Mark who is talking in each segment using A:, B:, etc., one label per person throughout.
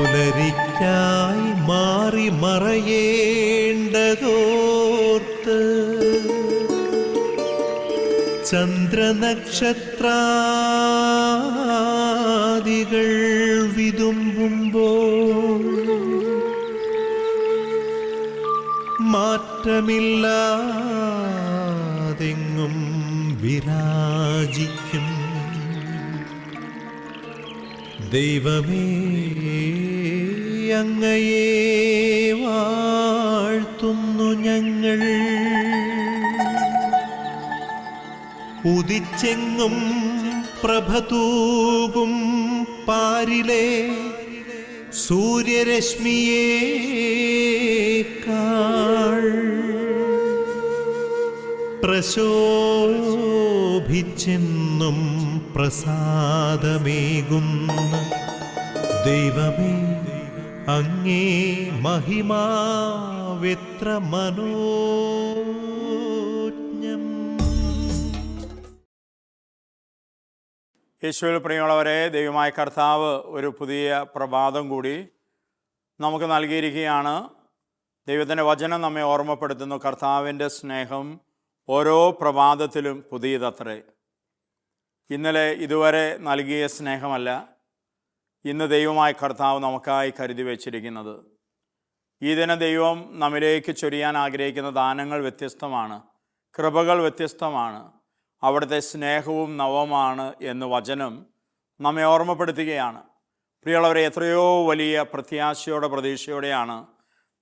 A: പുലരിക്കായി മാറി മറയേണ്ടതോർത്ത് ചന്ദ്രനക്ഷത്രാദികൾ വിതുമ്പുമ്പോൾ മാറ്റമില്ലാതെങ്ങും വിരാജിക്കും ദൈവമേ, അങ്ങയെ വാഴ്ത്തുന്നു ഞങ്ങൾ. ഉദിച്ചെങ്ങും പ്രഭതൂകും പാരിലെ സൂര്യരശ്മിയേക്കാൾ പ്രശോഭിച്ചെന്നും പ്രസാദമേകുന്ന ദൈവമേ, അങ്ങേ മഹിമാവെത്ര മനോജ്ഞം.
B: യേശുവിൽ പ്രിയമുള്ളവരെ, ദൈവമായ കർത്താവ് ഒരു പുതിയ പ്രഭാതം കൂടി നമുക്ക് നൽകിയിരിക്കുകയാണ്. ദൈവത്തിൻ്റെ വചനം നമ്മെ ഓർമ്മപ്പെടുത്തുന്നു, കർത്താവിൻ്റെ സ്നേഹം ഓരോ പ്രഭാതത്തിലും പുതിയതത്രേ. ഇന്നലെ ഇതുവരെ നൽകിയ സ്നേഹമല്ല ഇന്ന് ദൈവമായ കർത്താവ് നമുക്കായി കരുതി വച്ചിരിക്കുന്നത്. ഈ ദിനം ദൈവം നമ്മിലേക്ക് ചൊരിയാൻ ആഗ്രഹിക്കുന്ന ദാനങ്ങൾ വ്യത്യസ്തമാണ്, കൃപകൾ വ്യത്യസ്തമാണ്, അവിടുത്തെ സ്നേഹവും നവമാണ് എന്ന് വചനം നമ്മെ ഓർമ്മപ്പെടുത്തുകയാണ്. പ്രിയമുള്ളവരെ, എത്രയോ വലിയ പ്രത്യാശയോടെ പ്രതീക്ഷയോടെയാണ്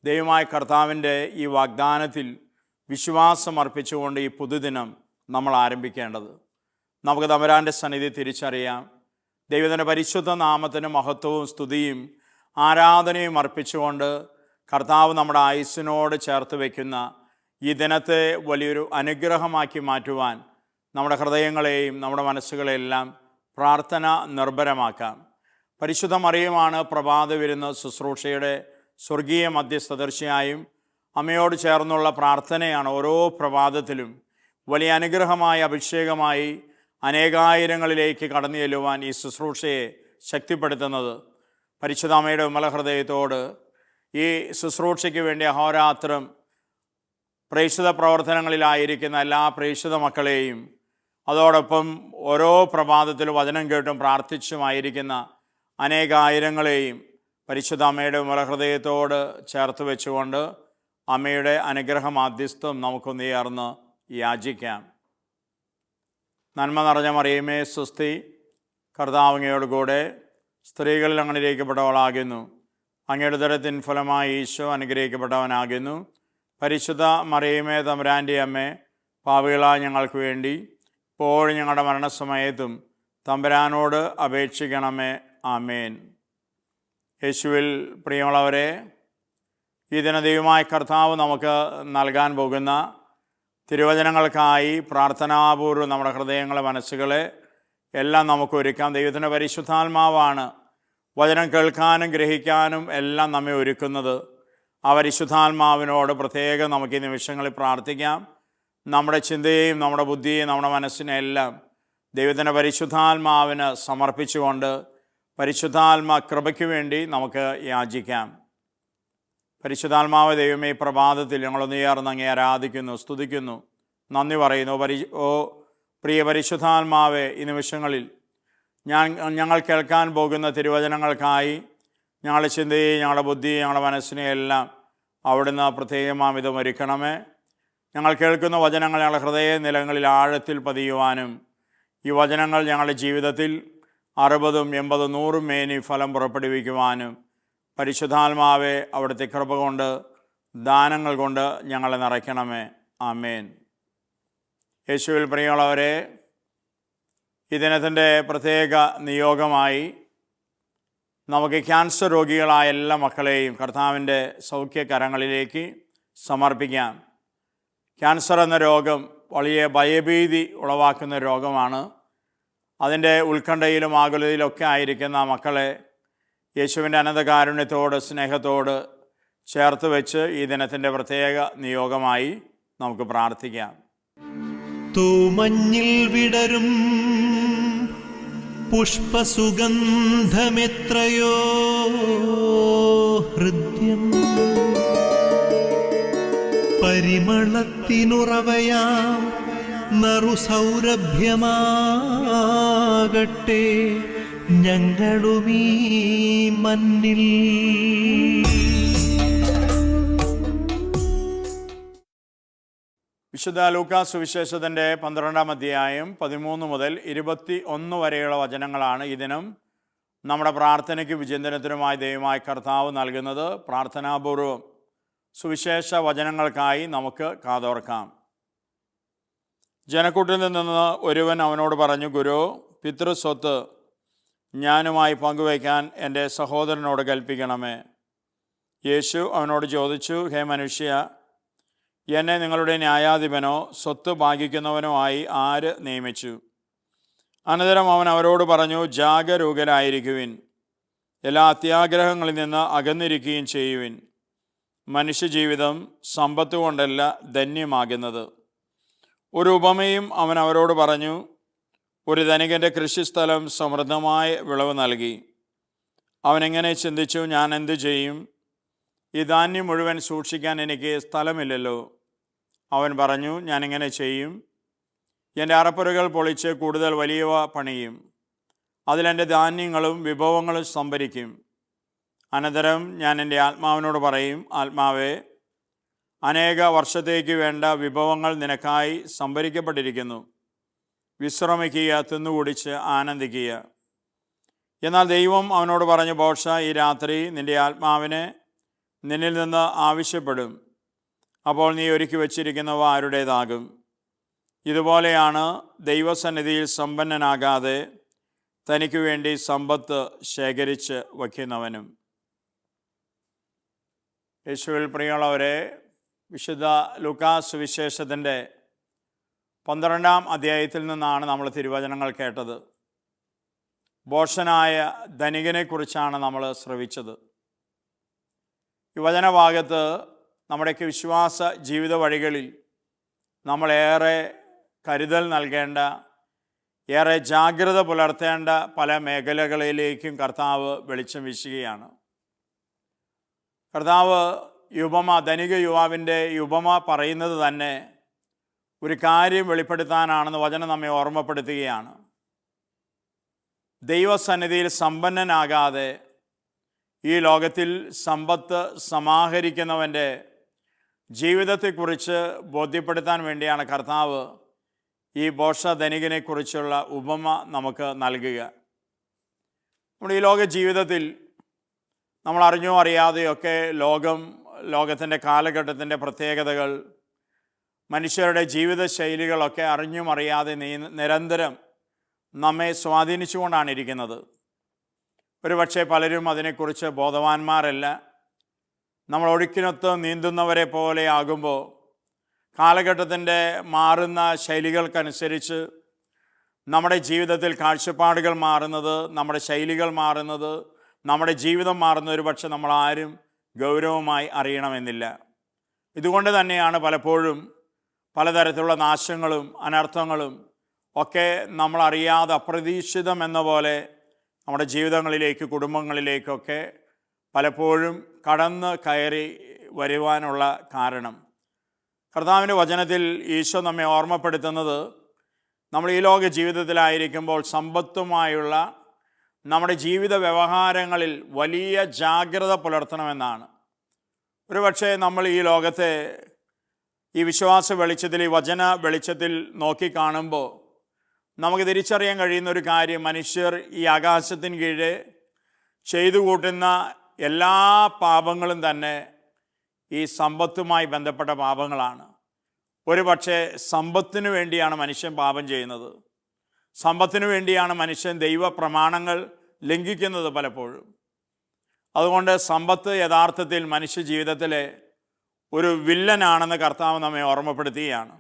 B: ദൈവമായ കർത്താവിൻ്റെ ഈ വാഗ്ദാനത്തിൽ വിശ്വാസം അർപ്പിച്ചുകൊണ്ട് ഈ പുതുദിനം നമ്മൾ ആരംഭിക്കേണ്ടത്. നമുക്ക് തമ്പുരാൻ്റെ സന്നിധി തിരിച്ചറിയാം. ദൈവത്തിൻ്റെ പരിശുദ്ധ നാമത്തിന് മഹത്വവും സ്തുതിയും ആരാധനയും അർപ്പിച്ചുകൊണ്ട് കർത്താവ് നമ്മുടെ ആയുസ്സിനോട് ചേർത്ത് വയ്ക്കുന്ന ഈ ദിനത്തെ വലിയൊരു അനുഗ്രഹമാക്കി മാറ്റുവാൻ നമ്മുടെ ഹൃദയങ്ങളെയും നമ്മുടെ മനസ്സുകളെല്ലാം പ്രാർത്ഥന നിർഭരമാക്കാം. പരിശുദ്ധ മറിയമാണ് പ്രഭാത വിരുന്ന് ശുശ്രൂഷയുടെ സ്വർഗീയ മധ്യസ്ഥ. തീർച്ചയായും അമ്മയോട് ചേർന്നുള്ള പ്രാർത്ഥനയാണ് ഓരോ പ്രഭാതത്തിലും വലിയ അനുഗ്രഹമായി അഭിഷേകമായി അനേകായിരങ്ങളിലേക്ക് കടന്നു ചെല്ലുവാൻ ഈ ശുശ്രൂഷയെ ശക്തിപ്പെടുത്തുന്നത്. പരിശുദ്ധ അമ്മയുടെ വിമല ഹൃദയത്തോട് ഈ ശുശ്രൂഷയ്ക്ക് വേണ്ടി അഹോരാത്രം പ്രേക്ഷിത പ്രവർത്തനങ്ങളിലായിരിക്കുന്ന എല്ലാ പ്രേക്ഷിത മക്കളെയും, അതോടൊപ്പം ഓരോ പ്രഭാതത്തിലും വചനം കേട്ടും പ്രാർത്ഥിച്ചുമായിരിക്കുന്ന അനേകായിരങ്ങളെയും പരിശുദ്ധ അമ്മയുടെ വിമല ഹൃദയത്തോട് ചേർത്ത് വെച്ചുകൊണ്ട് അമ്മയുടെ അനുഗ്രഹമാധ്യസ്ഥം നമുക്കൊന്ന് ചേർന്ന് യാചിക്കാം. നന്മ നിറഞ്ഞ മറിയമേ സ്വസ്തി, കർത്താവ് അങ്ങയോട് കൂടെ സ്ത്രീകളിൽ അങ്ങ് അനുഗ്രഹിക്കപ്പെട്ടവളാകുന്നു. അങ്ങയുടെ ഉദരത്തിൻ ഫലമായി ഈശോ അനുഗ്രഹിക്കപ്പെട്ടവനാകുന്നു. പരിശുദ്ധ മറിയമേ തമ്പുരാൻ്റെ അമ്മേ, പാപികളായ ഞങ്ങൾക്ക് വേണ്ടി ഇപ്പോഴും ഞങ്ങളുടെ മരണസമയത്തും തമ്പുരാനോട് അപേക്ഷിക്കണമേ. ആമേൻ. യേശുവിൽ പ്രിയമുള്ളവരെ, ഈ ദിന ദൈവമായ കർത്താവ് നമുക്ക് നൽകാൻ പോകുന്ന തിരുവചനങ്ങൾക്കായി പ്രാർത്ഥനാപൂർവ്വം നമ്മുടെ ഹൃദയങ്ങളെ മനസ്സുകളെ എല്ലാം നമുക്ക് ഒരുക്കാം. ദൈവത്തിൻ്റെ പരിശുദ്ധാത്മാവാണ് വചനം കേൾക്കാനും ഗ്രഹിക്കാനും എല്ലാം നമ്മെ ഒരുക്കുന്നത്. ആ പരിശുദ്ധാത്മാവിനോട് പ്രത്യേകം നമുക്ക് ഈ നിമിഷങ്ങളിൽ പ്രാർത്ഥിക്കാം. നമ്മുടെ ചിന്തയെയും നമ്മുടെ ബുദ്ധിയെയും നമ്മുടെ മനസ്സിനെല്ലാം ദൈവത്തിൻ്റെ പരിശുദ്ധാത്മാവിന് സമർപ്പിച്ചുകൊണ്ട് പരിശുദ്ധാത്മാ കൃപയ്ക്ക് വേണ്ടി നമുക്ക് യാചിക്കാം. പരിശുദ്ധാത്മാവ് ദൈവമേ, ഈ പ്രഭാതത്തിൽ ഞങ്ങളൊന്ന് ചേർന്ന് അങ്ങേ ആരാധിക്കുന്നു, സ്തുതിക്കുന്നു, നന്ദി പറയുന്നു. പ്രിയ പരിശുദ്ധാത്മാവെ, ഈ നിമിഷങ്ങളിൽ ഞങ്ങൾ കേൾക്കാൻ പോകുന്ന തിരുവചനങ്ങൾക്കായി ഞങ്ങളുടെ ചിന്തയെയും ഞങ്ങളുടെ ബുദ്ധിയെയും ഞങ്ങളുടെ മനസ്സിനെയെല്ലാം അവിടുന്ന് പ്രത്യേകമാമിതം ഒരുക്കണമേ. ഞങ്ങൾ കേൾക്കുന്ന വചനങ്ങൾ ഞങ്ങളുടെ ഹൃദയ നിലങ്ങളിൽ ആഴത്തിൽ പതിയുവാനും ഈ വചനങ്ങൾ ഞങ്ങളുടെ ജീവിതത്തിൽ 60, 80, 100 മേനി ഫലം പുറപ്പെടുവിക്കുവാനും പരിശുദ്ധാത്മാവെ അവിടുത്തെ കൃപ കൊണ്ട് ദാനങ്ങൾ കൊണ്ട് ഞങ്ങളെ നിറയ്ക്കണമേ. ആമേൻ. യേശുവിൽ പ്രിയമുള്ളവരെ, ഈ ദിനത്തിൻ്റെ പ്രത്യേക നിയോഗമായി നമുക്ക് ക്യാൻസർ രോഗികളായ എല്ലാ മക്കളെയും കർത്താവിൻ്റെ സൗഖ്യകരങ്ങളിലേക്ക് സമർപ്പിക്കാം. ക്യാൻസർ എന്ന രോഗം വലിയ ഭയഭീതി ഉളവാക്കുന്ന രോഗമാണ്. അതിൻ്റെ ഉത്കണ്ഠയിലും ആകുലതയിലൊക്കെ ആയിരിക്കുന്ന മക്കളെ യേശുവിൻ്റെ അനന്തകാരുണ്യത്തോട് സ്നേഹത്തോട് ചേർത്ത് വെച്ച് ഈ ദിനത്തിൻ്റെ പ്രത്യേക നിയോഗമായി നമുക്ക് പ്രാർത്ഥിക്കാം.
A: തൂമഞ്ഞിൽ വിടരും പുഷ്പസുഗന്ധമെത്രയോ ഹൃദ്യം പരിമളത്തിനുറവയാം നറുസൗരഭ്യമാകട്ടെ ഞങ്ങളുമീ മണ്ണിൽ.
B: വിശുദ്ധ ലൂക്കാസ് സുവിശേഷത്തിൻ്റെ 12-ാം അധ്യായം 13 മുതൽ 21 വരെയുള്ള വചനങ്ങളാണ് ഈ ദിനം നമ്മുടെ പ്രാർത്ഥനയ്ക്ക് വിചിന്തനത്തിനുമായി ദൈവമായ കർത്താവ് നൽകുന്നത്. പ്രാർത്ഥനാപൂർവം സുവിശേഷ വചനങ്ങൾക്കായി നമുക്ക് കാതോർക്കാം. ജനക്കൂട്ടിൽ നിന്ന് ഒരുവൻ അവനോട് പറഞ്ഞു, ഗുരു, പിതൃസ്വത്ത് ഞാനുമായി പങ്കുവയ്ക്കാൻ എൻ്റെ സഹോദരനോട് കൽപ്പിക്കണമേ. യേശു അവനോട് ചോദിച്ചു, ഹേ മനുഷ്യ, എന്നെ നിങ്ങളുടെ ന്യായാധിപനോ സ്വത്ത് ഭാഗിക്കുന്നവനോ ആയി ആര് നിയമിച്ചു? അനന്തരം അവൻ അവരോട് പറഞ്ഞു, ജാഗരൂകരായിരിക്കുവിൻ, എല്ലാ അത്യാഗ്രഹങ്ങളിൽ നിന്ന് അകന്നിരിക്കുകയും ചെയ്യുവിൻ. മനുഷ്യജീവിതം സമ്പത്ത് കൊണ്ടല്ല ധന്യമാകുന്നത്. ഒരു ഉപമയും അവൻ അവരോട് പറഞ്ഞു. ഒരു ധനികൻ്റെ കൃഷിസ്ഥലം സമൃദ്ധമായ വിളവ് നൽകി. അവനെങ്ങനെ ചിന്തിച്ചു, ഞാൻ എന്തു ചെയ്യും? ഈ ധാന്യം മുഴുവൻ സൂക്ഷിക്കാൻ എനിക്ക് സ്ഥലമില്ലല്ലോ. അവൻ പറഞ്ഞു, ഞാനിങ്ങനെ ചെയ്യും, എൻ്റെ അറപ്പുരകൾ പൊളിച്ച് കൂടുതൽ വലിയവ പണിയും. അതിലെൻ്റെ ധാന്യങ്ങളും വിഭവങ്ങളും സംഭരിക്കും. അനന്തരം ഞാൻ എൻ്റെ ആത്മാവിനോട് പറയും, ആത്മാവേ, അനേക വർഷത്തേക്ക് വേണ്ട വിഭവങ്ങൾ നിനക്കായി സംഭരിക്കപ്പെട്ടിരിക്കുന്നു. വിശ്രമിക്കുക, തിന്നുകുടിച്ച് ആനന്ദിക്കുക. എന്നാൽ ദൈവം അവനോട് പറഞ്ഞു, ബോഷ, ഈ രാത്രി നിൻ്റെ ആത്മാവിനെ നിന്നിൽ നിന്ന് ആവശ്യപ്പെടും. അപ്പോൾ നീ ഒരുക്കി വച്ചിരിക്കുന്നവ ആരുടേതാകും? ഇതുപോലെയാണ് ദൈവസന്നിധിയിൽ സമ്പന്നനാകാതെ തനിക്ക് വേണ്ടി സമ്പത്ത് ശേഖരിച്ച് വയ്ക്കുന്നവനും. യേശുവിൽ പ്രിയമുള്ളവരെ, വിശുദ്ധ ലൂക്കാസ് സുവിശേഷത്തിൻ്റെ 12-ാം അധ്യായത്തിൽ നിന്നാണ് നമ്മൾ തിരുവചനങ്ങൾ കേട്ടത്. ഭോഷനായ ധനികനെക്കുറിച്ചാണ് നമ്മൾ ശ്രവിച്ചത്. ഈ വചനഭാഗത്ത് നമ്മുടെയൊക്കെ വിശ്വാസ ജീവിത വഴികളിൽ നമ്മളേറെ കരുതൽ നൽകേണ്ട, ഏറെ ജാഗ്രത പുലർത്തേണ്ട പല മേഖലകളിലേക്കും കർത്താവ് വെളിച്ചം വീശുകയാണ്. കർത്താവ് ധനിക യുവാവിൻ്റെ ഉപമ പറയുന്നത് തന്നെ ഒരു കാര്യം വെളിപ്പെടുത്താനാണെന്ന് വചനം നമ്മെ ഓർമ്മപ്പെടുത്തുകയാണ്. ദൈവസന്നിധിയിൽ സമ്പന്നനാകാതെ ഈ ലോകത്തിൽ സമ്പത്ത് സമാഹരിക്കുന്നവൻ്റെ ജീവിതത്തെക്കുറിച്ച് ബോധ്യപ്പെടുത്താൻ വേണ്ടിയാണ് കർത്താവ് ഈ ധനികനെക്കുറിച്ചുള്ള ഉപമ നമുക്ക് നൽകുക. നമ്മുടെ ഈ ലോക ജീവിതത്തിൽ നമ്മൾ അറിഞ്ഞോ അറിയാതെയൊക്കെ ലോകത്തിൻ്റെ കാലഘട്ടത്തിൻ്റെ പ്രത്യേകതകൾ, മനുഷ്യരുടെ ജീവിതശൈലികളൊക്കെ അറിഞ്ഞും അറിയാതെ നിരന്തരം നമ്മെ സ്വാധീനിച്ചുകൊണ്ടാണ് ഇരിക്കുന്നത്. ഒരുപക്ഷെ പലരും അതിനെക്കുറിച്ച് ബോധവാന്മാരല്ല. നമ്മൾ ഒഴുക്കിനൊത്ത് നീന്തുന്നവരെ പോലെ ആകുമ്പോൾ കാലഘട്ടത്തിൻ്റെ മാറുന്ന ശൈലികൾക്കനുസരിച്ച് നമ്മുടെ ജീവിതത്തിൽ കാഴ്ചപ്പാടുകൾ മാറുന്നത്, നമ്മുടെ ശൈലികൾ മാറുന്നത്, നമ്മുടെ ജീവിതം മാറുന്ന ഒരുപക്ഷെ നമ്മളാരും ഗൗരവമായി അറിയണമെന്നില്ല. ഇതുകൊണ്ട് തന്നെയാണ് പലപ്പോഴും പലതരത്തിലുള്ള നാശങ്ങളും അനർത്ഥങ്ങളും ഒക്കെ നമ്മളറിയാതെ അപ്രതീക്ഷിതം എന്ന പോലെ നമ്മുടെ ജീവിതങ്ങളിലേക്ക്, കുടുംബങ്ങളിലേക്കൊക്കെ പലപ്പോഴും കടന്ന് കയറി വരുവാനുള്ള കാരണം. കർത്താവിൻ്റെ വചനത്തിൽ ഈശോ നമ്മെ ഓർമ്മപ്പെടുത്തുന്നത്, നമ്മൾ ഈ ലോക ജീവിതത്തിലായിരിക്കുമ്പോൾ സമ്പത്തുമായുള്ള നമ്മുടെ ജീവിത വ്യവഹാരങ്ങളിൽ വലിയ ജാഗ്രത പുലർത്തണമെന്നാണ്. ഒരുപക്ഷെ നമ്മൾ ഈ ലോകത്തെ ഈ വിശ്വാസ വെളിച്ചത്തിൽ, ഈ വചന വെളിച്ചത്തിൽ നോക്കിക്കാണുമ്പോൾ നമുക്ക് തിരിച്ചറിയാൻ കഴിയുന്ന ഒരു കാര്യം, മനുഷ്യർ ഈ ആകാശത്തിന് കീഴെ ചെയ്തു കൂട്ടുന്ന എല്ലാ പാപങ്ങളും തന്നെ ഈ സമ്പത്തുമായി ബന്ധപ്പെട്ട പാപങ്ങളാണ്. ഒരുപക്ഷെ സമ്പത്തിനു വേണ്ടിയാണ് മനുഷ്യൻ പാപം ചെയ്യുന്നത്. സമ്പത്തിനു വേണ്ടിയാണ് മനുഷ്യൻ ദൈവ പ്രമാണങ്ങൾ ലംഘിക്കുന്നത് പലപ്പോഴും. അതുകൊണ്ട് സമ്പത്ത് യഥാർത്ഥത്തിൽ മനുഷ്യ ജീവിതത്തിലെ ഒരു വില്ലനാണെന്ന് കർത്താവ് നമ്മെ ഓർമ്മപ്പെടുത്തുകയാണ്.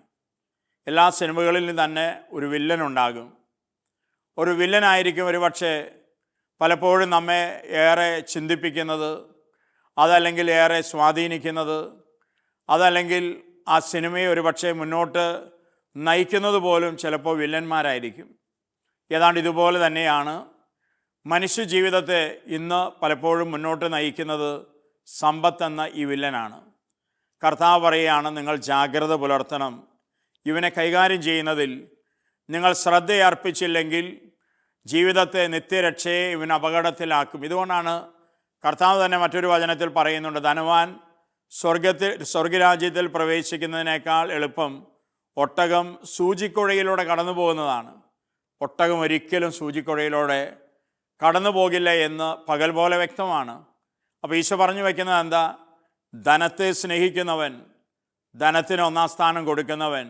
B: എല്ലാ സിനിമകളിലും തന്നെ ഒരു വില്ലൻ ഉണ്ടാകും. ഒരു വില്ലനായിരിക്കും ഒരുപക്ഷെ പലപ്പോഴും നമ്മെ ഏറെ ചിന്തിപ്പിക്കുന്നത്, അതല്ലെങ്കിൽ ഏറെ സ്വാധീനിക്കുന്നത്, അതല്ലെങ്കിൽ ആ സിനിമയെ ഒരുപക്ഷെ മുന്നോട്ട് നയിക്കുന്നത് പോലും ചിലപ്പോൾ വില്ലന്മാരായിരിക്കും. ഏതാണ്ട് ഇതുപോലെ തന്നെയാണ് മനുഷ്യ ജീവിതത്തെ ഇന്ന് പലപ്പോഴും മുന്നോട്ട് നയിക്കുന്നത് സമ്പത്തെന്ന ഈ വില്ലനാണ്. കർത്താവ് പറയുകയാണ്, നിങ്ങൾ ജാഗ്രത പുലർത്തണം. ഇവനെ കൈകാര്യം ചെയ്യുന്നതിൽ നിങ്ങൾ ശ്രദ്ധയർപ്പിച്ചില്ലെങ്കിൽ ജീവിതത്തെ നിത്യരക്ഷയെ ഇവൻ അപകടത്തിലാക്കും. ഇതുകൊണ്ടാണ് കർത്താവ് തന്നെ മറ്റൊരു വചനത്തിൽ പറയുന്നുണ്ട്, ധനവാൻ സ്വർഗരാജ്യത്തിൽ പ്രവേശിക്കുന്നതിനേക്കാൾ എളുപ്പം ഒട്ടകം സൂചിക്കുഴയിലൂടെ കടന്നു പോകുന്നതാണ്. ഒട്ടകം ഒരിക്കലും സൂചിക്കുഴയിലൂടെ കടന്നു പോകില്ല എന്ന് പകൽ പോലെ വ്യക്തമാണ്. അപ്പോൾ ഈശോ പറഞ്ഞു വയ്ക്കുന്നത് എന്താ? ധനത്തെ സ്നേഹിക്കുന്നവൻ, ധനത്തിന് ഒന്നാം സ്ഥാനം കൊടുക്കുന്നവൻ,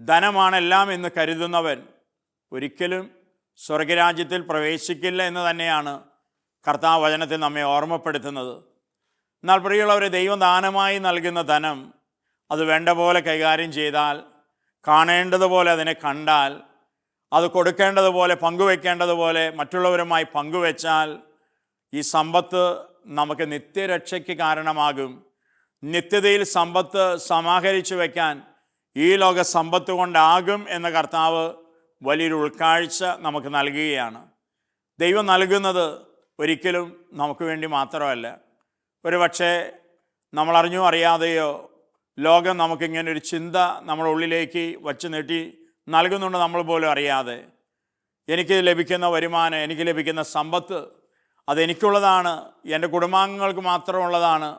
B: ധനമാണെല്ലാം എന്ന് കരുതുന്നവൻ ഒരിക്കലും സ്വർഗരാജ്യത്തിൽ പ്രവേശിക്കില്ല എന്ന് തന്നെയാണ് കർത്താവ് വചനത്തിൽ നമ്മെ ഓർമ്മപ്പെടുത്തുന്നത്. എന്നാൽ പ്രിയമുള്ളവരെ, ദൈവം ദാനമായി നൽകുന്ന ധനം അത് വേണ്ട പോലെ കൈകാര്യം ചെയ്താൽ, കാണേണ്ടതുപോലെ അതിനെ കണ്ടാൽ, അത് കൊടുക്കേണ്ടതുപോലെ പങ്കുവെക്കേണ്ടതുപോലെ മറ്റുള്ളവരുമായി പങ്കുവെച്ചാൽ ഈ സമ്പത്ത് നമുക്ക് നിത്യരക്ഷയ്ക്ക് കാരണമാകും. നിത്യതയിൽ സമ്പത്ത് സമാഹരിച്ചു വയ്ക്കാൻ ഈ ലോക സമ്പത്ത് കൊണ്ടാകും എന്ന കർത്താവ് വലിയൊരു ഉൾക്കാഴ്ച നമുക്ക് നൽകുകയാണ്. ദൈവം നൽകുന്നത് ഒരിക്കലും നമുക്ക് വേണ്ടി മാത്രമല്ല. ഒരു പക്ഷേ നമ്മളറിഞ്ഞോ അറിയാതെയോ ലോകം നമുക്കിങ്ങനൊരു ചിന്ത നമ്മുടെ ഉള്ളിലേക്ക് വച്ച് നീട്ടി നൽകുന്നുണ്ട്, നമ്മൾ പോലും അറിയാതെ. എനിക്ക് ലഭിക്കുന്ന വരുമാനം, എനിക്ക് ലഭിക്കുന്ന സമ്പത്ത് അതെനിക്കുള്ളതാണ്, എൻ്റെ കുടുംബാംഗങ്ങൾക്ക് മാത്രമുള്ളതാണ്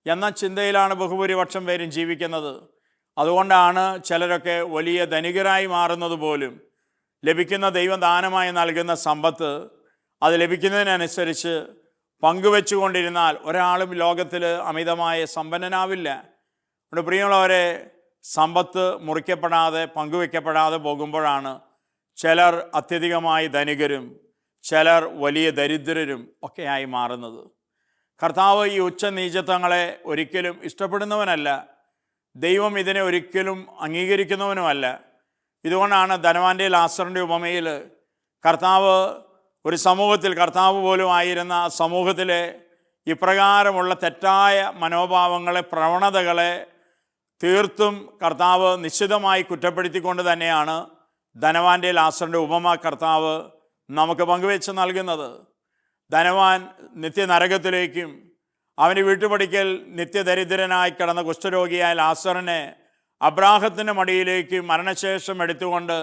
B: എന്ന ചിന്തയിലാണ് ബഹുഭൂരിപക്ഷം പേരും ജീവിക്കുന്നത്. അതുകൊണ്ടാണ് ചിലരൊക്കെ വലിയ ധനികരായി മാറുന്നത് പോലും. ലഭിക്കുന്ന ദൈവം ദാനമായി നൽകുന്ന സമ്പത്ത് അത് ലഭിക്കുന്നതിനനുസരിച്ച് പങ്കുവെച്ചുകൊണ്ടിരുന്നാൽ ഒരാളും ലോകത്തിൽ അമിതമായ സമ്പന്നനാവില്ല. അതുകൊണ്ട് പ്രിയമുള്ളവരെ, സമ്പത്ത് മുറിക്കപ്പെടാതെ പങ്കുവെക്കപ്പെടാതെ പോകുമ്പോഴാണ് ചിലർ അത്യധികമായി ധനികരും ചിലർ വലിയ ദരിദ്രരും ഒക്കെയായി മാറുന്നത്. കർത്താവ് ഈ ഉച്ചനീചത്വങ്ങളെ ഒരിക്കലും ഇഷ്ടപ്പെടുന്നവനല്ല. ദൈവം ഇതിനെ ഒരിക്കലും അംഗീകരിക്കുന്നവനുമല്ല. ഇതുകൊണ്ടാണ് ധനവാന്റെ ലാസറിൻ്റെ ഉപമയിൽ കർത്താവ് ഒരു സമൂഹത്തിൽ, കർത്താവ് പോലും ആയിരുന്ന സമൂഹത്തിലെ ഇപ്രകാരമുള്ള തെറ്റായ മനോഭാവങ്ങളെ, പ്രവണതകളെ തീർത്തും കർത്താവ് നിശ്ചിതമായി കുറ്റപ്പെടുത്തിക്കൊണ്ട് തന്നെയാണ് ധനവാന്റെ ലാസറിൻ്റെ ഉപമ കർത്താവ് നമുക്ക് പങ്കുവെച്ച് നൽകുന്നത്. ധനവാൻ നിത്യനരകത്തിലേക്കും അവന് വീട്ടുപടിക്കൽ നിത്യദരിദ്രനായി കിടന്ന കുഷ്ഠരോഗിയായ ലാസറിനെ അബ്രാഹത്തിൻ്റെ മടിയിലേക്ക് മരണശേഷം എടുത്തുകൊണ്ട്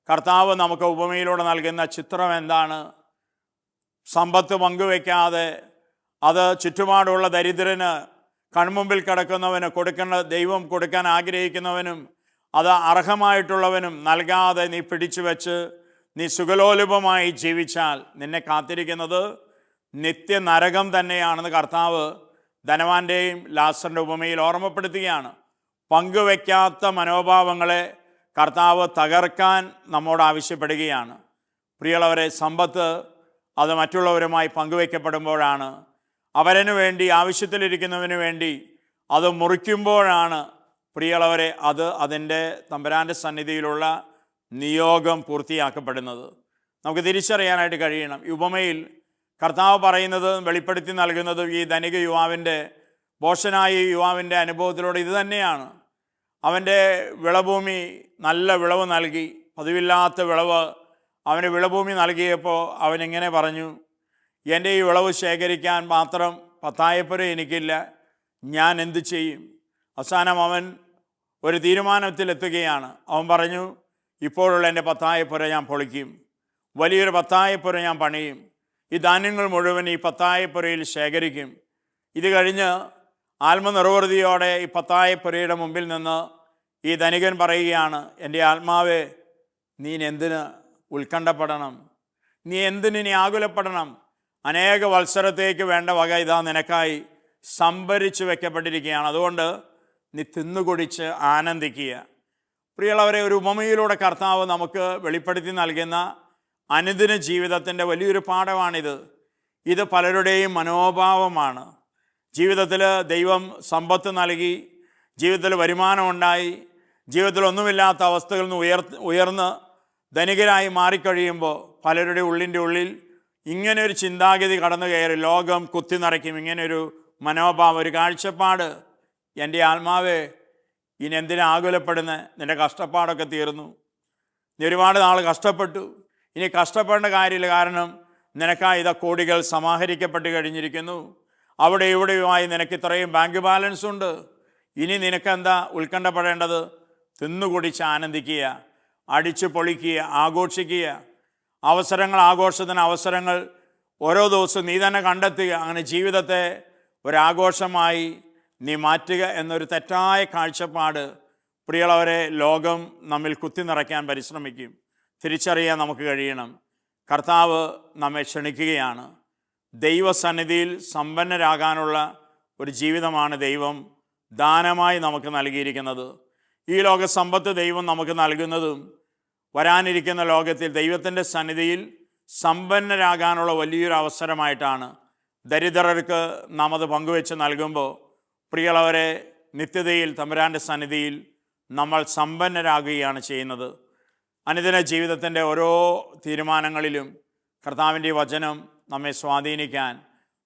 B: കർത്താവ് നമുക്ക് ഉപമയിലൂടെ നൽകുന്ന ചിത്രം എന്താണ്? സമ്പത്ത് പങ്കുവെക്കാതെ അത് ചുറ്റുപാടുള്ള ദരിദ്രന്, കൺമുമ്പിൽ കിടക്കുന്നവന് കൊടുക്കേണ്ട ദൈവം കൊടുക്കാൻ ആഗ്രഹിക്കുന്നവനും അത് അർഹമായിട്ടുള്ളവനും നൽകാതെ നീ പിടിച്ചു വെച്ച് നീ സുഖലോലുപമായി ജീവിച്ചാൽ നിന്നെ കാത്തിരിക്കുന്നത് നിത്യനരകം തന്നെയാണെന്ന് കർത്താവ് ധനവാന്റെയും ലാസറിൻ്റെ ഉപമയിൽ ഓർമ്മപ്പെടുത്തുകയാണ്. പങ്കുവെക്കാത്ത മനോഭാവങ്ങളെ കർത്താവ് തകർക്കാൻ നമ്മോട് ആവശ്യപ്പെടുകയാണ്. പ്രിയമുള്ളവരെ, സമ്പത്ത് അത് മറ്റുള്ളവരുമായി പങ്കുവെക്കപ്പെടുമ്പോഴാണ്, അവരനു വേണ്ടി, ആവശ്യത്തിലിരിക്കുന്നവന് വേണ്ടി അത് മുറിക്കുമ്പോഴാണ് പ്രിയമുള്ളവരെ അത് അതിൻ്റെ തമ്പുരാൻ്റെ സന്നിധിയിലുള്ള നിയോഗം പൂർത്തിയാക്കപ്പെടുന്നത്. നമുക്ക് തിരിച്ചറിയാനായിട്ട് കഴിയണം. ഈ ഉപമയിൽ കർത്താവ് പറയുന്നത്, വെളിപ്പെടുത്തി നൽകുന്നത് ഈ ധനിക യുവാവിൻ്റെ, ബോഷനായ യുവാവിൻ്റെ അനുഭവത്തിലൂടെ ഇത് തന്നെയാണ്. അവൻ്റെ വിളഭൂമി നല്ല വിളവ് നൽകി, പതിവില്ലാത്ത വിളവ് അവന് വിളഭൂമി നൽകിയപ്പോൾ അവനിങ്ങനെ പറഞ്ഞു, എൻ്റെ ഈ വിളവ് ശേഖരിക്കാൻ മാത്രം പത്തായപ്പുര എനിക്കില്ല, ഞാൻ എന്തു ചെയ്യും? അവസാനം അവൻ ഒരു തീരുമാനത്തിലെത്തുകയാണ്. അവൻ പറഞ്ഞു, ഇപ്പോഴുള്ള എൻ്റെ പത്തായപ്പുര ഞാൻ പൊളിക്കും, വലിയൊരു പത്തായപ്പുര ഞാൻ പണിയും, ഈ ധാന്യങ്ങൾ മുഴുവൻ ഈ പത്തായപ്പുരയിൽ ശേഖരിക്കും. ഇത് കഴിഞ്ഞ് ആത്മനിർവൃതിയോടെ ഈ പത്തായപ്പുരയുടെ മുമ്പിൽ നിന്ന് ഈ ധനികൻ പറയുകയാണ്, എൻ്റെ ആത്മാവേ, നീ എന്തിന് ഉത്കണ്ഠപ്പെടണം? നീ എന്തിന് നീ ആകുലപ്പെടണം? അനേക വത്സരത്തേക്ക് വേണ്ട വക ഇതാ നിനക്കായി സംഭരിച്ചു വെക്കപ്പെട്ടിരിക്കുകയാണ്. അതുകൊണ്ട് നീ തിന്നുകുടിച്ച് ആനന്ദിക്കുക. പ്രിയമുള്ളവരെ, ഒരു ഉപമയിലൂടെ കർത്താവ് നമുക്ക് വെളിപ്പെടുത്തി നൽകുന്ന അനുദിന ജീവിതത്തിൻ്റെ വലിയൊരു പാഠമാണിത്. ഇത് പലരുടെയും മനോഭാവമാണ്. ജീവിതത്തിൽ ദൈവം സമ്പത്ത് നൽകി, ജീവിതത്തിൽ വരുമാനമുണ്ടായി, ജീവിതത്തിൽ ഒന്നുമില്ലാത്ത അവസ്ഥകളിൽ നിന്ന് ഉയർന്ന് ധനികരായി മാറിക്കഴിയുമ്പോൾ പലരുടെ ഉള്ളിൻ്റെ ഉള്ളിൽ ഇങ്ങനെയൊരു ചിന്താഗതി കടന്നു കയറി, ലോകം കുത്തി നിറയ്ക്കും ഇങ്ങനെയൊരു മനോഭാവം, ഒരു കാഴ്ചപ്പാട്. എൻ്റെ ആത്മാവേ, ഇനി എന്തിനാ ആകുലപ്പെടുന്നത്? നിൻ്റെ കഷ്ടപ്പാടൊക്കെ തീർന്നു, നീ ഒരുപാട് നാൾ കഷ്ടപ്പെട്ടു, ഇനി കഷ്ടപ്പെടേണ്ട കാര്യമില്ല. കാരണം നിനക്കായി ഇതാ കോടികൾ സമാഹരിക്കപ്പെട്ട് കഴിഞ്ഞിരിക്കുന്നു. അവിടെ ഇവിടെയുമായി നിനക്ക് ഇത്രയും ബാങ്ക് ബാലൻസ് ഉണ്ട്. ഇനി നിനക്കെന്താ ഉത്കണ്ഠപ്പെടേണ്ടത്? തിന്നുകുടിച്ച് ആനന്ദിക്കുക, അടിച്ചു പൊളിക്കുക, ആഘോഷിക്കുക. ആഘോഷത്തിന് അവസരങ്ങൾ ഓരോ ദിവസവും നീ തന്നെ കണ്ടെത്തുക. അങ്ങനെ ജീവിതത്തെ ഒരാഘോഷമായി നീ മാറ്റുക എന്നൊരു തെറ്റായ കാഴ്ചപ്പാട് പ്രിയമുള്ളവരെ ലോകം നമ്മിൽ കുത്തി നിറയ്ക്കാൻ പരിശ്രമിക്കും. തിരിച്ചറിയാൻ നമുക്ക് കഴിയണം. കർത്താവ് നമ്മെ ക്ഷണിക്കുകയാണ്. ദൈവസന്നിധിയിൽ സമ്പന്നരാകാനുള്ള ഒരു ജീവിതമാണ് ദൈവം ദാനമായി നമുക്ക് നൽകിയിരിക്കുന്നത്. ഈ ലോക സമ്പത്ത് ദൈവം നമുക്ക് നൽകുന്നതും വരാനിരിക്കുന്ന ലോകത്തിൽ ദൈവത്തിൻ്റെ സന്നിധിയിൽ സമ്പന്നരാകാനുള്ള വലിയൊരു അവസരമായിട്ടാണ്. ദരിദ്രർക്ക് നാം അത് പങ്കുവെച്ച് നൽകുമ്പോൾ പ്രിയമുള്ളവരെ നിത്യതയിൽ തമ്പുരാൻ്റെ സന്നിധിയിൽ നമ്മൾ സമ്പന്നരാകുകയാണ് ചെയ്യുന്നത്. അനുദിന ജീവിതത്തിൻ്റെ ഓരോ തീരുമാനങ്ങളിലും കർത്താവിൻ്റെ വചനം നമ്മെ സ്വാധീനിക്കാൻ,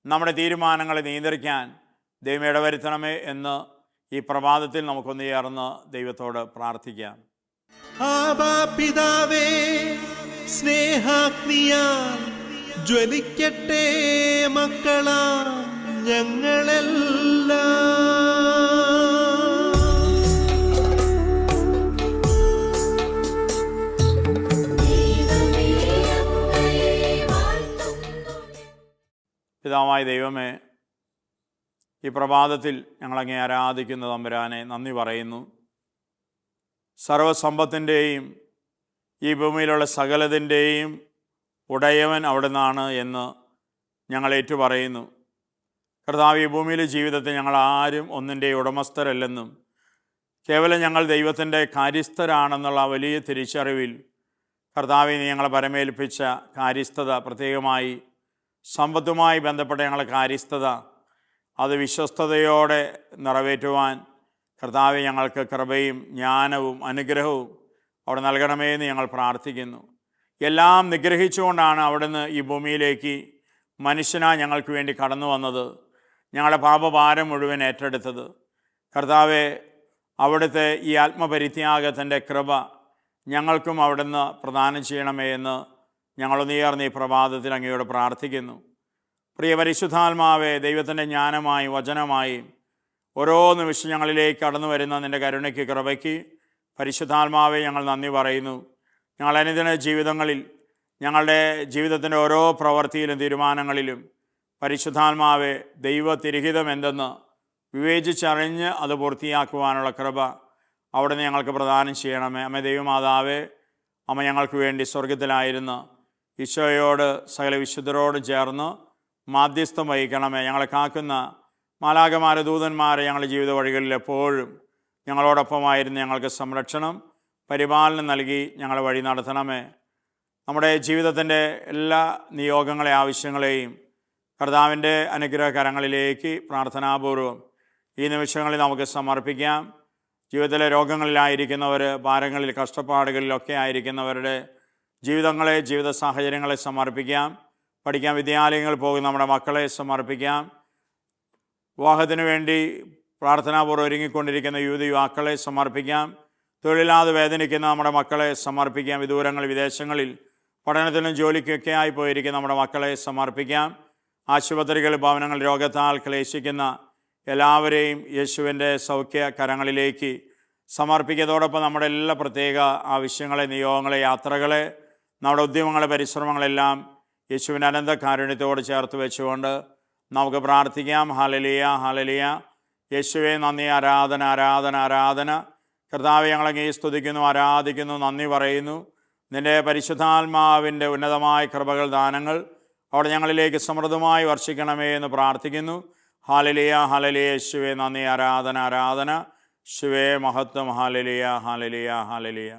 B: നമ്മുടെ തീരുമാനങ്ങളെ നിയന്ത്രിക്കാൻ ദൈവം ഇടവരുത്തണമേ എന്ന് ഈ പ്രഭാതത്തിൽ നമുക്കൊന്ന് ചേർന്ന് ദൈവത്തോട് പ്രാർത്ഥിക്കാം.
A: ആബാ പിതാവേ, സ്നേഹാഗ്നിയാൽ ജ്വലിക്കട്ടെ മക്കളാ ഞങ്ങളെല്ലാം.
B: പിതാവായ ദൈവമേ, ഈ പ്രഭാതത്തിൽ ഞങ്ങളങ്ങേ ആരാധിക്കുന്ന തമ്പുരാനെ നന്ദി പറയുന്നു. സർവസമ്പത്തിൻ്റെയും ഈ ഭൂമിയിലുള്ള സകലതിൻ്റെയും ഉടയവൻ അവിടെ നിന്നാണ് എന്ന് ഞങ്ങൾ ഏറ്റുപറയുന്നു. കർത്താവ്, ഈ ഭൂമിയിലെ ജീവിതത്തിൽ ഞങ്ങൾ ആരും ഒന്നിൻ്റെയും ഉടമസ്ഥരല്ലെന്നും കേവലം ഞങ്ങൾ ദൈവത്തിൻ്റെ കാര്യസ്ഥരാണെന്നുള്ള വലിയ തിരിച്ചറിവിൽ കർത്താവിനെ ഞങ്ങളെ പരമേൽപ്പിച്ച കാര്യസ്ഥത, പ്രത്യേകമായി സമ്പത്തുമായി ബന്ധപ്പെട്ട ഞങ്ങളുടെ കാര്യസ്ഥത, അത് വിശ്വസ്തയോടെ നിറവേറ്റുവാൻ കർത്താവെ ഞങ്ങൾക്ക് കൃപയും ജ്ഞാനവും അനുഗ്രഹവും അവിടെ നൽകണമേ എന്ന് ഞങ്ങൾ പ്രാർത്ഥിക്കുന്നു. എല്ലാം നിഗ്രഹിച്ചുകൊണ്ടാണ് അവിടുന്ന് ഈ ഭൂമിയിലേക്ക് മനുഷ്യനായി ഞങ്ങൾക്ക് വേണ്ടി കടന്നു വന്നത്, ഞങ്ങളുടെ പാപഭാരം മുഴുവൻ ഏറ്റെടുത്തത്. കർത്താവെ, അവിടുത്തെ ഈ ആത്മപരിത്യാഗത്തിൻ്റെ കൃപ ഞങ്ങൾക്കും അവിടുന്ന് പ്രദാനം ചെയ്യണമേ എന്ന് ഞങ്ങളൊന്നേർന്ന് ഈ പ്രഭാതത്തിൽ അങ്ങയോട് പ്രാർത്ഥിക്കുന്നു. പ്രിയ പരിശുദ്ധാത്മാവെ, ദൈവത്തിൻ്റെ ജ്ഞാനമായി വചനമായി ഓരോ നിമിഷം ഞങ്ങളിലേക്ക് കടന്നു വരുന്ന നിൻ്റെ കരുണയ്ക്ക് കൃപയ്ക്ക് പരിശുദ്ധാത്മാവെ ഞങ്ങൾ നന്ദി പറയുന്നു. ഞങ്ങൾ അനുദിന ജീവിതങ്ങളിൽ, ഞങ്ങളുടെ ജീവിതത്തിൻ്റെ ഓരോ പ്രവൃത്തിയിലും തീരുമാനങ്ങളിലും പരിശുദ്ധാത്മാവെ ദൈവതിരഹിതം എന്തെന്ന് വിവേചിച്ചറിഞ്ഞ് അത് പൂർത്തിയാക്കുവാനുള്ള കൃപ അവിടുന്ന് ഞങ്ങൾക്ക് പ്രദാനം ചെയ്യണമേ. അമ്മ ദൈവമാതാവേ, അമ്മ ഞങ്ങൾക്ക് വേണ്ടി സ്വർഗത്തിലായിരുന്ന ഈശോയോട് സകല വിശുദ്ധരോട് ചേർന്ന് മാധ്യസ്ഥം വഹിക്കണമേ. ഞങ്ങളെ കാക്കുന്ന മാലാഖമാരെ, ദൂതന്മാരെ ഞങ്ങളുടെ ജീവിത വഴികളിൽ എപ്പോഴും ഞങ്ങളോടൊപ്പമായിരുന്നു ഞങ്ങൾക്ക് സംരക്ഷണം, പരിപാലനം നൽകി ഞങ്ങളെ വഴി നടത്തണമേ. നമ്മുടെ ജീവിതത്തിൻ്റെ എല്ലാ നിയോഗങ്ങളെ, ആവശ്യങ്ങളെയും കർത്താവിൻ്റെ അനുഗ്രഹകരങ്ങളിലേക്ക് പ്രാർത്ഥനാപൂർവം ഈ നിമിഷങ്ങളിൽ നമുക്ക് സമർപ്പിക്കാം. ജീവിതത്തിലെ രോഗങ്ങളിലായിരിക്കുന്നവർ, ഭാരങ്ങളിൽ, കഷ്ടപ്പാടുകളിലൊക്കെ ആയിരിക്കുന്നവരുടെ ജീവിതങ്ങളെ, ജീവിത സാഹചര്യങ്ങളെ സമർപ്പിക്കാം. പഠിക്കാൻ വിദ്യാലയങ്ങളിൽ പോകുന്ന നമ്മുടെ മക്കളെ സമർപ്പിക്കാം. വിവാഹത്തിന് വേണ്ടി പ്രാർത്ഥനാപൂർവ്വം ഒരുങ്ങിക്കൊണ്ടിരിക്കുന്ന യുവാക്കളെ സമർപ്പിക്കാം. തൊഴിലില്ലാതെ വേദനിക്കുന്ന നമ്മുടെ മക്കളെ സമർപ്പിക്കാം. വിദൂരങ്ങളിൽ, വിദേശങ്ങളിൽ പഠനത്തിനും ജോലിക്കൊക്കെ ആയി പോയിരിക്കുന്ന നമ്മുടെ മക്കളെ സമർപ്പിക്കാം. ആശുപത്രികൾ, ഭവനങ്ങൾ, രോഗത്താൽ ക്ലേശിക്കുന്ന എല്ലാവരെയും യേശുവിൻ്റെ സൗഖ്യ കരങ്ങളിലേക്ക് സമർപ്പിക്കുന്നതോടൊപ്പം നമ്മുടെ എല്ലാ പ്രത്യേക ആവശ്യങ്ങളെ, നിയോഗങ്ങളെ, യാത്രകളെ, നമ്മുടെ ഉദ്യമങ്ങളെ, പരിശ്രമങ്ങളെല്ലാം യേശുവിൻ്റെ അനന്ത കാരുണ്യത്തോട് ചേർത്ത് വെച്ചുകൊണ്ട് നമുക്ക് പ്രാർത്ഥിക്കാം. ഹല്ലേലൂയ, ഹല്ലേലൂയ. യേശുവേ നന്ദി, ആരാധന, ആരാധന, ആരാധന. കർത്താവെ, ഞങ്ങളങ്ങേ സ്തുതിക്കുന്നു, ആരാധിക്കുന്നു, നന്ദി പറയുന്നു. നിൻ്റെ പരിശുദ്ധാത്മാവിൻ്റെ ഉന്നതമായ കൃപകൾ, ദാനങ്ങൾ അവിടെ ഞങ്ങളിലേക്ക് സമൃദ്ധമായി വർഷിക്കണമേ എന്ന് പ്രാർത്ഥിക്കുന്നു. ഹല്ലേലൂയ, ഹല്ലേലൂയ. യേശുവേ നന്ദി, ആരാധന, ആരാധന. യേശുവേ മഹത്വം. ഹല്ലേലൂയ, ഹല്ലേലൂയ, ഹല്ലേലൂയ.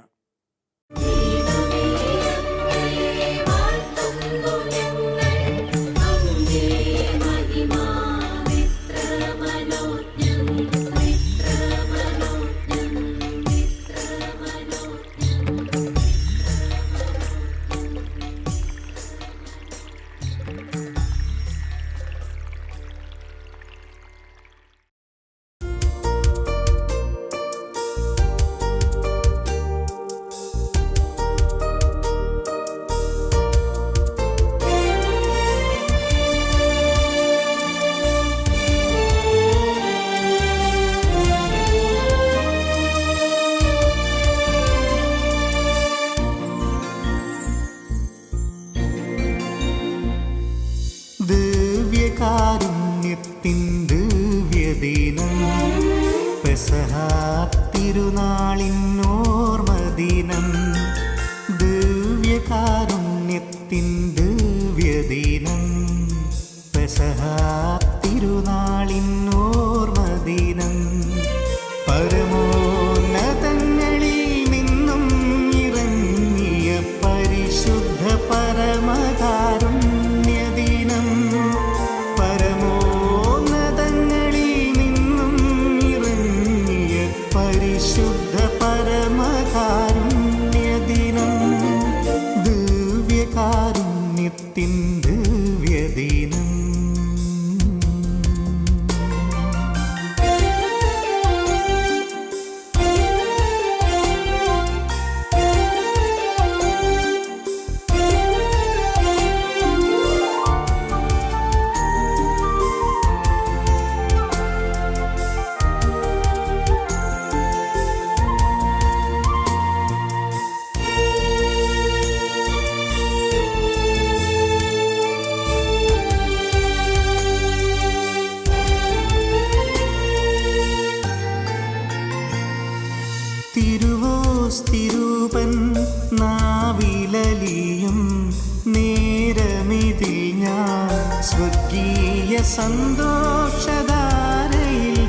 C: സന്തോഷധാരയിൽ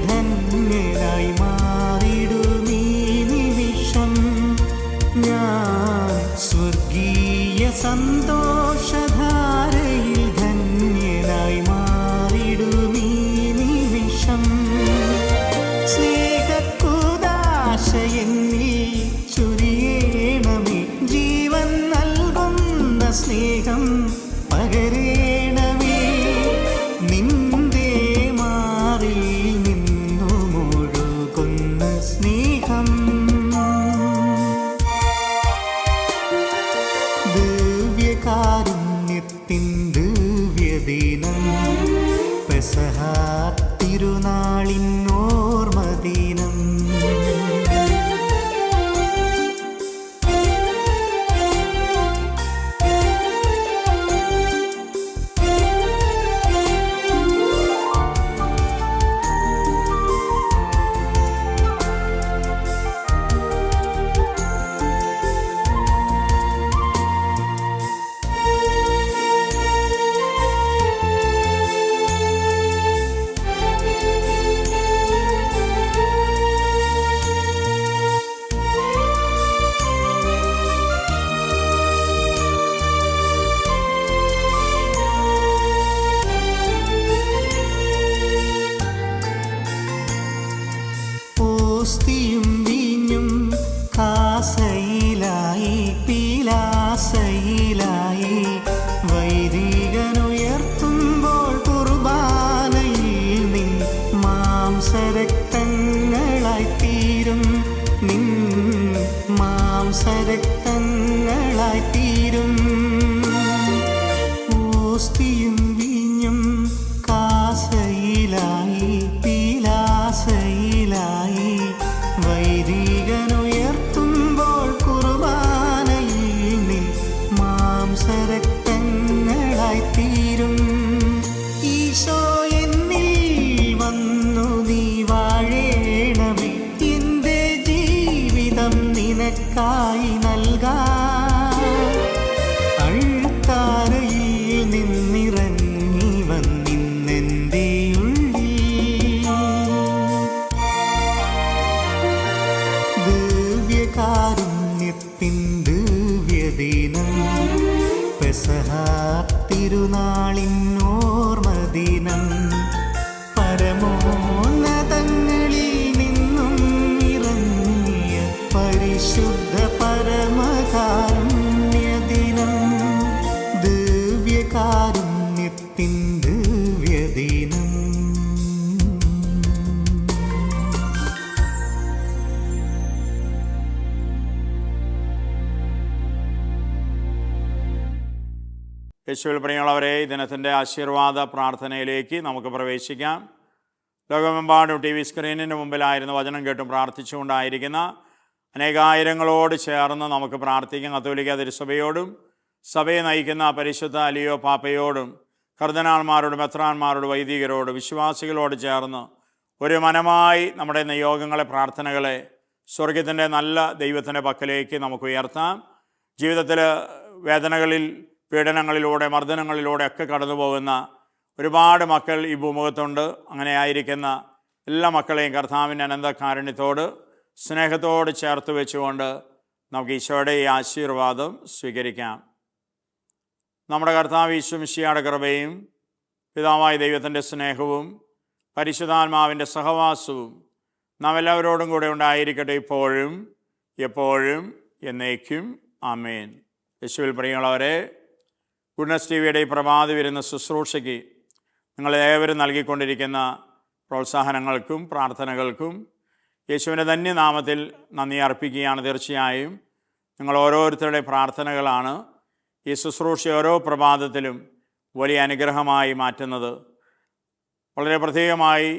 C: ധന്യരായി മാറിടുമീ നിമിഷം. ഞാൻ സ്വർഗീയ സന്തോഷധാരയിൽ ധന്യനായി മാറിടുമീ നിമിഷം. സ്നേഹക്കുദാശയെന്നിൽ ചൊരിയണമേ, ജീവൻ നൽകുന്ന സ്നേഹം പകരേണമേ. നിന്റെ മാറിൽ നിന്നു മുഴുകുന്ന സ്നേഹം. ദിവ്യകാരുണ്യത്തിൻ ദിവ്യദിനം, പെസഹ തിരുനാളിൻ ഓർമ്മദിനം. ഓസ്തിയും വീഞ്ഞും കാസയിലായി പീലാസയിലായി, വൈദികനുയർത്തുമ്പോൾ കുർബാനയിൽ നിൻ മാംസരക്തങ്ങളായി തീരും. നിൻ മാംസരക്തങ്ങളായി തീരും. ഓസ്തിയും വീഞ്ഞും കാസയിലായി പീലാസയിലായി, വൈദികനുയർത്തുമ്പോൾ കുർബാനയിൽ നിൻ മാംസരക്തങ്ങളായി തീരും. ഈശോ എന്നിൽ വന്നു നീ വാഴേണമേ, എന്റെ ജീവിതം നിനക്കായി നൽകാം. അൾത്താരയിൽ നിന്നിറങ്ങി വന്നിന്നെൻ്റെ ഉള്ളിൽ. ദിവ്യകാരുണ്യത്തിൻ ദിവ്യദിനം, പെസഹ തിരുനാളിൻ ഓർമ്മദിനം. പരമോന്നതങ്ങളിൽ നിന്നും ഇറങ്ങിയ പരിശുദ്ധ പരമകാരുണ്യദിനം. ദിവ്യകാരുണ്യത്തിൻ ദിവ്യദിനം.
B: യേശുവിൽ പ്രിയമുള്ളവരെ, ഈ ദിനത്തിൻ്റെ ആശീർവാദ പ്രാർത്ഥനയിലേക്ക് നമുക്ക് പ്രവേശിക്കാം. ലോകമെമ്പാടും ടി വി സ്ക്രീനിന് മുമ്പിലായിരുന്നു വചനം കേട്ടും പ്രാർത്ഥിച്ചുകൊണ്ടായിരിക്കുന്ന അനേകായിരങ്ങളോട് ചേർന്ന് നമുക്ക് പ്രാർത്ഥിക്കാം. കത്തോലിക്ക തിരുസഭയോടും സഭയെ നയിക്കുന്ന പരിശുദ്ധ അലിയോ പാപ്പയോടും കർദ്ദിനാൾമാരോടും മെത്രാന്മാരോടും വൈദികരോട് വിശ്വാസികളോട് ചേർന്ന് ഒരു മനമായി നമ്മുടെ നിയോഗങ്ങളെ, പ്രാർത്ഥനകളെ സ്വർഗത്തിൻ്റെ നല്ല ദൈവത്തിൻ്റെ പക്കലേക്ക് നമുക്ക് ഉയർത്താം. ജീവിതത്തിൽ വേദനകളിൽ, പീഡനങ്ങളിലൂടെ, മർദ്ദനങ്ങളിലൂടെ ഒക്കെ കടന്നു പോകുന്ന ഒരുപാട് മക്കൾ ഈ ഭൂമുഖത്തുണ്ട്. അങ്ങനെ ആയിരിക്കുന്ന എല്ലാ മക്കളെയും കർത്താവിൻ്റെ അനന്ത കാരുണ്യത്തോട്, സ്നേഹത്തോട് ചേർത്ത് വെച്ചുകൊണ്ട് നമുക്ക് ഈശോയുടെ ഈ ആശീർവാദം സ്വീകരിക്കാം. നമ്മുടെ കർത്താവ് ഈശോ മിശിഹായുടെ കൃപയും പിതാവായ ദൈവത്തിൻ്റെ സ്നേഹവും പരിശുദ്ധാത്മാവിൻ്റെ സഹവാസവും നാം എല്ലാവരോടും കൂടെ ഉണ്ടായിരിക്കട്ടെ, ഇപ്പോഴും എപ്പോഴും എന്നേക്കും. ആമേൻ. യേശുവിൽ പ്രിയമുള്ളവരെ, ഗുഡ്നസ് ടി വിയുടെ ഈ പ്രഭാത വരുന്ന ശുശ്രൂഷയ്ക്ക് നിങ്ങളേവരും നൽകിക്കൊണ്ടിരിക്കുന്ന പ്രോത്സാഹനങ്ങൾക്കും പ്രാർത്ഥനകൾക്കും യേശുവിൻ്റെ ധന്യനാമത്തിൽ നന്ദി അർപ്പിക്കുകയാണ്. തീർച്ചയായും നിങ്ങൾ ഓരോരുത്തരുടെ പ്രാർത്ഥനകളാണ് ഈ ശുശ്രൂഷ ഓരോ പ്രഭാതത്തിലും വലിയ അനുഗ്രഹമായി മാറ്റുന്നത്. വളരെ പ്രത്യേകമായി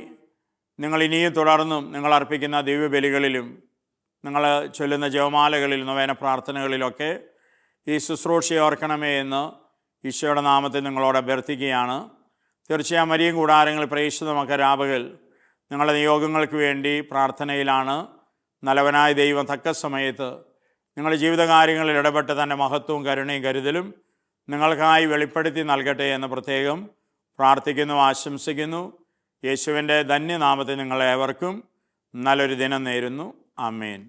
B: നിങ്ങൾ ഇനിയും തുടർന്നും നിങ്ങൾ അർപ്പിക്കുന്ന ദിവ്യബലികളിലും നിങ്ങൾ ചൊല്ലുന്ന ജപമാലകളിലും നൊവേന പ്രാർത്ഥനകളിലൊക്കെ ഈ ശുശ്രൂഷയെ ഓർക്കണമേ എന്ന് ഈശോയുടെ നാമത്തിൽ നിങ്ങളോട് അഭ്യർത്ഥിക്കുകയാണ്. തീർച്ചയായും മരിയൻ കൂടാരങ്ങൾ പ്രേക്ഷിത മകരാപകൽ നിങ്ങളുടെ നിയോഗങ്ങൾക്ക് വേണ്ടി പ്രാർത്ഥനയിലാണ്. നല്ലവനായ ദൈവം തക്ക സമയത്ത് നിങ്ങളുടെ ജീവിതകാര്യങ്ങളിൽ ഇടപെട്ട് തൻ്റെ മഹത്വവും കരുണയും കരുതലും നിങ്ങൾക്കായി വെളിപ്പെടുത്തി നൽകട്ടെ എന്ന് പ്രത്യേകം പ്രാർത്ഥിക്കുന്നു, ആശംസിക്കുന്നു. യേശുവിൻ്റെ ധന്യനാമത്തിൽ നിങ്ങളേവർക്കും നല്ലൊരു ദിനം നേരുന്നു. ആമേൻ.